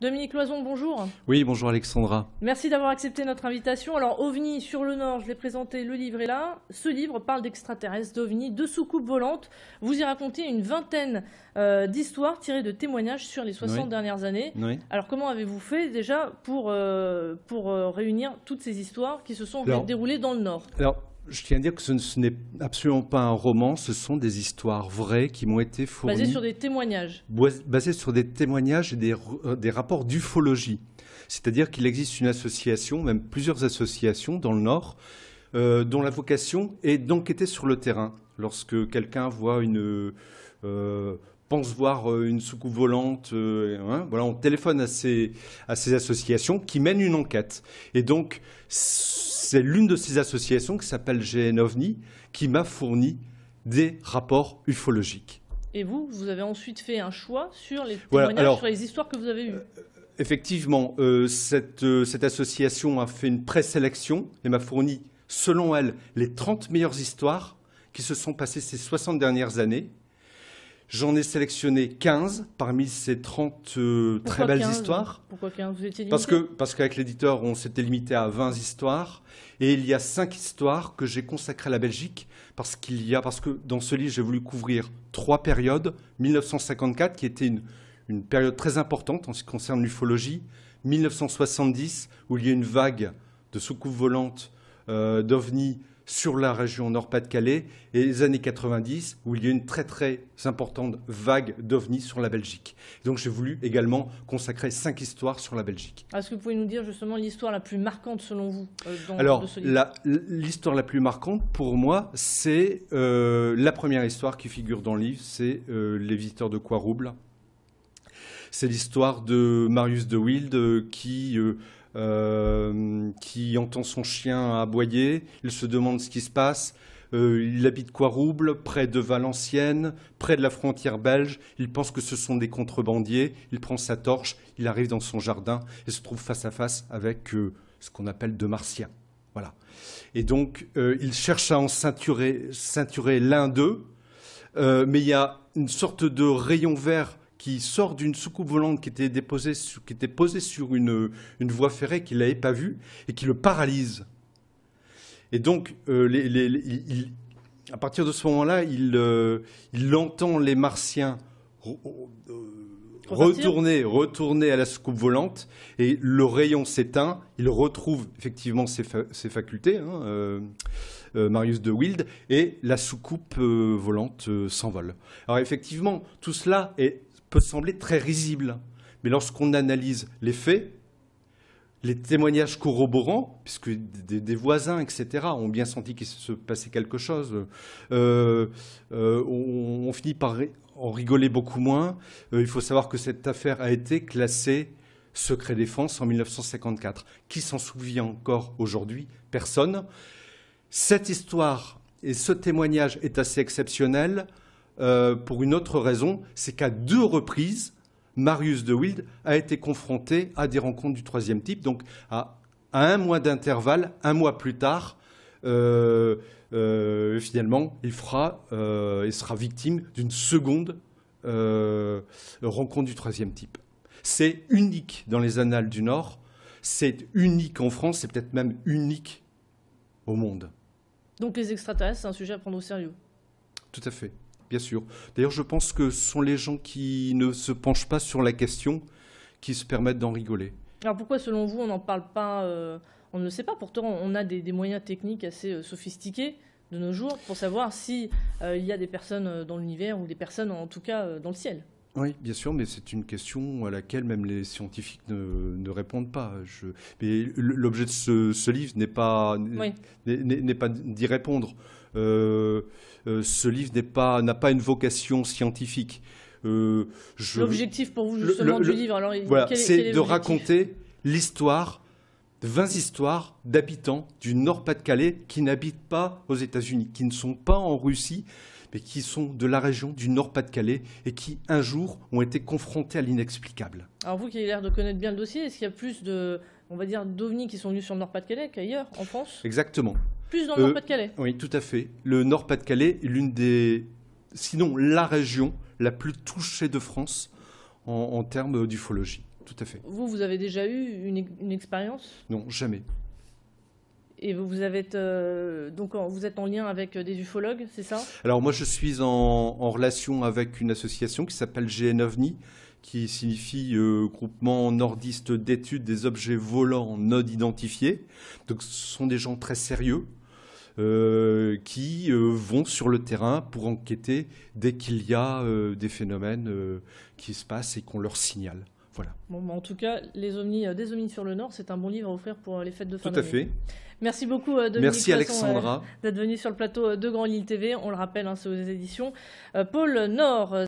Dominique Loison, bonjour. Oui, bonjour Alexandra. Merci d'avoir accepté notre invitation. Alors, OVNI sur le Nord, je l'ai présenté, le livre est là. Ce livre parle d'extraterrestres, d'OVNI, de soucoupes volantes. Vous y racontez une vingtaine d'histoires tirées de témoignages sur les 60 dernières années. Oui. Alors, comment avez-vous fait déjà pour réunir toutes ces histoires qui se sont déroulées dans le Nord? Alors, je tiens à dire que ce n'est absolument pas un roman, ce sont des histoires vraies qui m'ont été fournies. Basées sur des témoignages. Basées sur des témoignages et des rapports d'ufologie. C'est-à-dire qu'il existe une association, même plusieurs associations dans le Nord, dont la vocation est d'enquêter sur le terrain. Lorsque quelqu'un voit pense voir une soucoupe volante, voilà, on téléphone à ces associations qui mènent une enquête. Et donc, c'est l'une de ces associations qui s'appelle GN OVNI qui m'a fourni des rapports ufologiques. Et vous avez ensuite fait un choix sur les témoignages, sur les histoires que vous avez eues. Effectivement, cette association a fait une présélection et m'a fourni, selon elle, les 30 meilleures histoires qui se sont passées ces 60 dernières années. J'en ai sélectionné 15 parmi ces 30 très belles histoires. Pourquoi 15? Vous étiez limité? Parce qu'avec l'éditeur, on s'était limité à 20 histoires. Et il y a 5 histoires que j'ai consacrées à la Belgique. Parce que dans ce livre, j'ai voulu couvrir 3 périodes. 1954, qui était une période très importante en ce qui concerne l'ufologie. 1970, où il y a une vague de soucoupes volantes, d'OVNI, sur la région Nord-Pas-de-Calais, et les années 90, où il y a une très très importante vague d'OVNI sur la Belgique. Donc j'ai voulu également consacrer 5 histoires sur la Belgique. Est-ce que vous pouvez nous dire justement l'histoire la plus marquante selon vous de ce livre? L'histoire la plus marquante pour moi, c'est la première histoire qui figure dans le livre, c'est les visiteurs de Quarouble. C'est l'histoire de Marius de Wilde qui entend son chien aboyer, il se demande ce qui se passe, il habite Quarouble, près de Valenciennes, près de la frontière belge, il pense que ce sont des contrebandiers, il prend sa torche, il arrive dans son jardin et se trouve face à face avec ce qu'on appelle deux martiens. Voilà. Et donc, il cherche à en ceinturer l'un d'eux, mais il y a une sorte de rayon vert qui sort d'une soucoupe volante qui était posée sur une voie ferrée qu'il n'avait pas vue et qui le paralyse. Et donc, à partir de ce moment-là, il entend les Martiens retourner à la soucoupe volante et le rayon s'éteint. Il retrouve effectivement ses facultés, Marius de Wilde, et la soucoupe volante s'envole. Alors effectivement, tout cela peut sembler très risible. Mais lorsqu'on analyse les faits, les témoignages corroborants, puisque des voisins, etc., ont bien senti qu'il se passait quelque chose, on finit par en rigoler beaucoup moins. Il faut savoir que cette affaire a été classée secret défense en 1954. Qui s'en souvient encore aujourd'hui? Personne. Cette histoire et ce témoignage est assez exceptionnel. Pour une autre raison, c'est qu'à 2 reprises, Marius de Wilde a été confronté à des rencontres du troisième type. Donc, à 1 mois d'intervalle, 1 mois plus tard, finalement, il sera victime d'une seconde rencontre du troisième type. C'est unique dans les annales du Nord, c'est unique en France, c'est peut-être même unique au monde. Donc les extraterrestres, c'est un sujet à prendre au sérieux? Tout à fait. Bien sûr. D'ailleurs, je pense que ce sont les gens qui ne se penchent pas sur la question qui se permettent d'en rigoler. Alors pourquoi, selon vous, on n'en parle pas on ne le sait pas. Pourtant, on a des moyens techniques assez sophistiqués de nos jours pour savoir s'il y a des personnes dans l'univers ou des personnes, en tout cas, dans le ciel. Oui, bien sûr, mais c'est une question à laquelle même les scientifiques ne répondent pas. Mais l'objet de ce livre n'est pas d'y répondre. Ce livre n'a pas une vocation scientifique. L'objectif pour vous, justement, du livre, alors, voilà, c'est de raconter l'histoire, 20 histoires d'habitants du Nord-Pas-de-Calais qui n'habitent pas aux États-Unis, qui ne sont pas en Russie, mais qui sont de la région du Nord-Pas-de-Calais et qui, un jour, ont été confrontés à l'inexplicable. Alors vous qui avez l'air de connaître bien le dossier, est-ce qu'il y a plus d'OVNI qui sont venus sur le Nord-Pas-de-Calais qu'ailleurs, en France? Exactement. Plus dans le Nord-Pas-de-Calais? Oui, tout à fait. Le Nord-Pas-de-Calais est sinon la région la plus touchée de France en termes d'ufologie. tout à fait. Vous avez déjà eu une expérience? Non, jamais. Et vous avez donc vous êtes en lien avec des ufologues, c'est ça? Alors moi, je suis en relation avec une association qui s'appelle GNOVNI, qui signifie Groupement Nordiste d'études des objets volants non identifiés. Donc ce sont des gens très sérieux qui vont sur le terrain pour enquêter dès qu'il y a des phénomènes qui se passent et qu'on leur signale. Voilà. Bon, en tout cas, des ovnis sur le Nord, c'est un bon livre à offrir pour les fêtes de fin d'année. Tout à fait. Merci beaucoup, Dominique Merci Poisson, Alexandra. d'être venu sur le plateau de Grand Lille TV. On le rappelle, c'est aux éditions Pôle Nord.